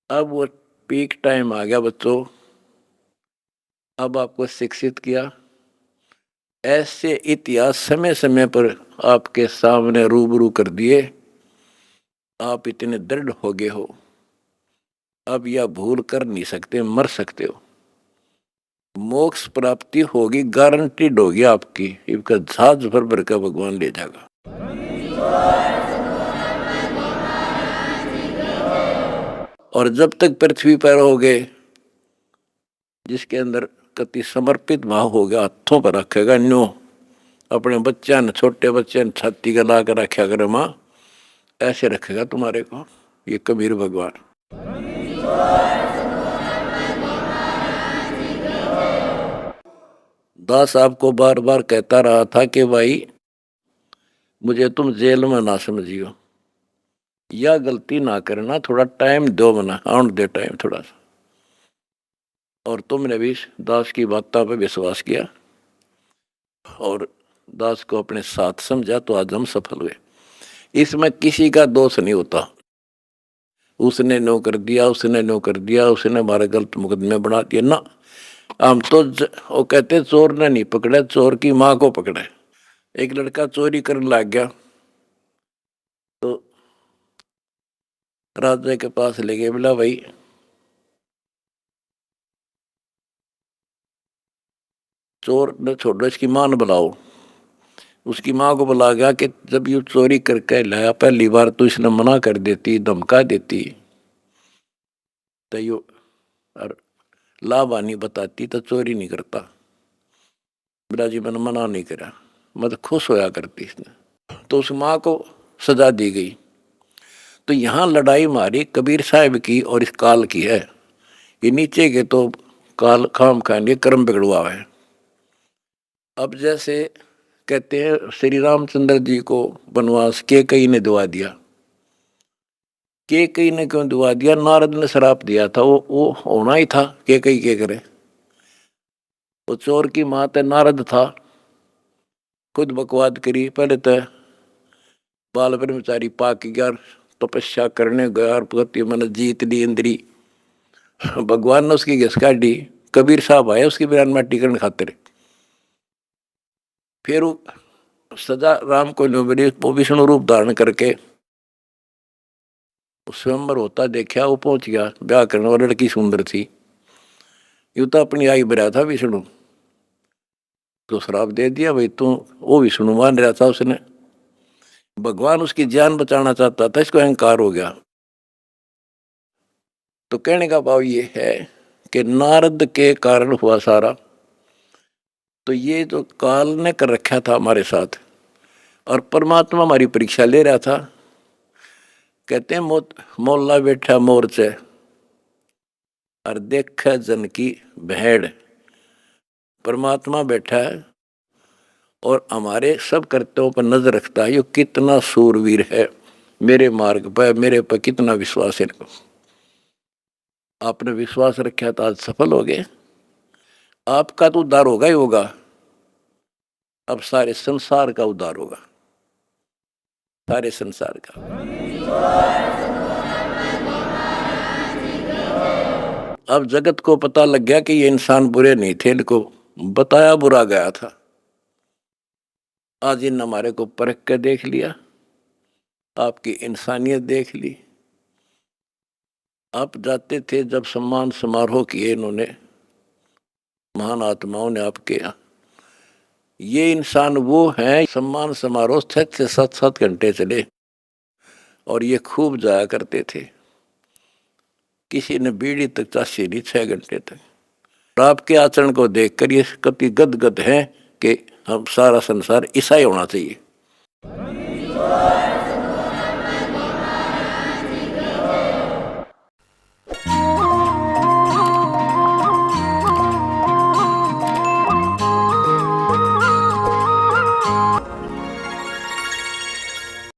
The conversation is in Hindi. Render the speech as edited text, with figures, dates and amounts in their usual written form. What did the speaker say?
अब वो पीक टाइम आ गया बच्चों। अब आपको शिक्षित किया, ऐसे इतिहास समय समय पर आपके सामने रूबरू कर दिए। आप इतने दृढ़ हो गए हो, अब यह भूल कर नहीं सकते, मर सकते हो। मोक्ष प्राप्ति होगी, गारंटीड होगी आपकी। इसका जहाज भर भर का भगवान ले जाएगा। और जब तक पृथ्वी पर रहोगे, जिसके अंदर कति समर्पित भाव हो गया, हाथों पर रखेगा न्यो अपने बच्चा ने, छोटे बच्चे ने छाती का ला कर रखा करे माँ, ऐसे रखेगा तुम्हारे को ये कबीर भगवान। दास आपको बार बार कहता रहा था कि भाई मुझे तुम जेल में ना समझियो, या गलती ना करना, थोड़ा टाइम दो, मना आउट दे टाइम थोड़ा सा। और तुमने भी दास की बातों पर विश्वास किया और दास को अपने साथ समझा, तो आज हम सफल हुए। इसमें किसी का दोष नहीं होता। उसने नो कर दिया, उसने नो कर दिया, उसने हमारे गलत मुकदमे बना दिए ना। हम तो वो कहते चोर ने नहीं पकड़े, चोर की माँ को पकड़े। एक लड़का चोरी करने लग गया तो राजा के पास ले गए, बोला भाई चोर ने छोड़ो, इसकी मां ने बुलाओ। उसकी माँ को बुला गया कि जब ये चोरी करके लाया, पहली बार तो इसने मना कर देती, धमका देती, तो यो लाभानी बताती तो चोरी नहीं करता। बोला जी मैंने मना नहीं करा, मतलब खुश होया करती इसने। तो उस माँ को सजा दी गई। तो यहाँ लड़ाई हमारी कबीर साहब की और इस काल की है। ये नीचे के तो काल खाम खाएंगे, कर्म बिगड़वा है। अब जैसे कहते हैं श्री रामचंद्र जी को वनवास के कई ने दुआ दिया। के कई ने क्यों दुआ दिया? नारद ने श्राप दिया था, वो होना ही था। के कई के करे, वो चोर की माँ ते नारद था, खुद बकवाद करी। पहले तो बाल ब्रह्मचारी पाक गया, तपस्या करने गया, पति मन जीत ली इंद्री। भगवान ने उसकी घिस काटी। कबीर साहब आए उसकी बयान माटी करने खातिर। फिर सजा राम को मिली, वो विष्णु रूप धारण करके स्वयंवर होता देखा, वो पहुंच गया ब्याह करने वाली लड़की सुंदर थी। यू तो अपनी आई भरा था विष्णु, तो श्राप दे दिया भाई तू। वो विष्णु मान रहा था, उसने भगवान उसकी जान बचाना चाहता था, इसको अहंकार हो गया। तो कहने का भाव ये है कि नारद के कारण हुआ सारा। तो ये तो काल ने कर रखा था हमारे साथ, और परमात्मा हमारी परीक्षा ले रहा था। कहते हैं मोल्ला बैठा मोर्चे और देखा जन की भेड़। परमात्मा बैठा है और हमारे सब कर्तव्यों पर नजर रखता है। ये कितना सूरवीर है, मेरे मार्ग पर, मेरे पर कितना विश्वास है इनको। आपने विश्वास रखा तो आज सफल हो गए। आपका तो उद्धार होगा ही होगा, अब सारे संसार का उद्धार होगा, सारे संसार का। अब जगत को पता लग गया कि ये इंसान बुरे नहीं थे, इनको बताया बुरा गया था। आज इन हमारे को परख कर देख लिया, आपकी इंसानियत देख ली। आप जाते थे जब सम्मान समारोह किए इन्होंने, महान आत्माओं ने आपके यहाँ। ये इंसान वो हैं, सम्मान समारोह 6 से 7 घंटे चले और ये खूब जाया करते थे। किसी ने बीड़ी तक चाशी नहीं 6 घंटे तक। और आपके आचरण को देखकर ये कति गदगद है कि हम सारा संसार ईसाई होना चाहिए।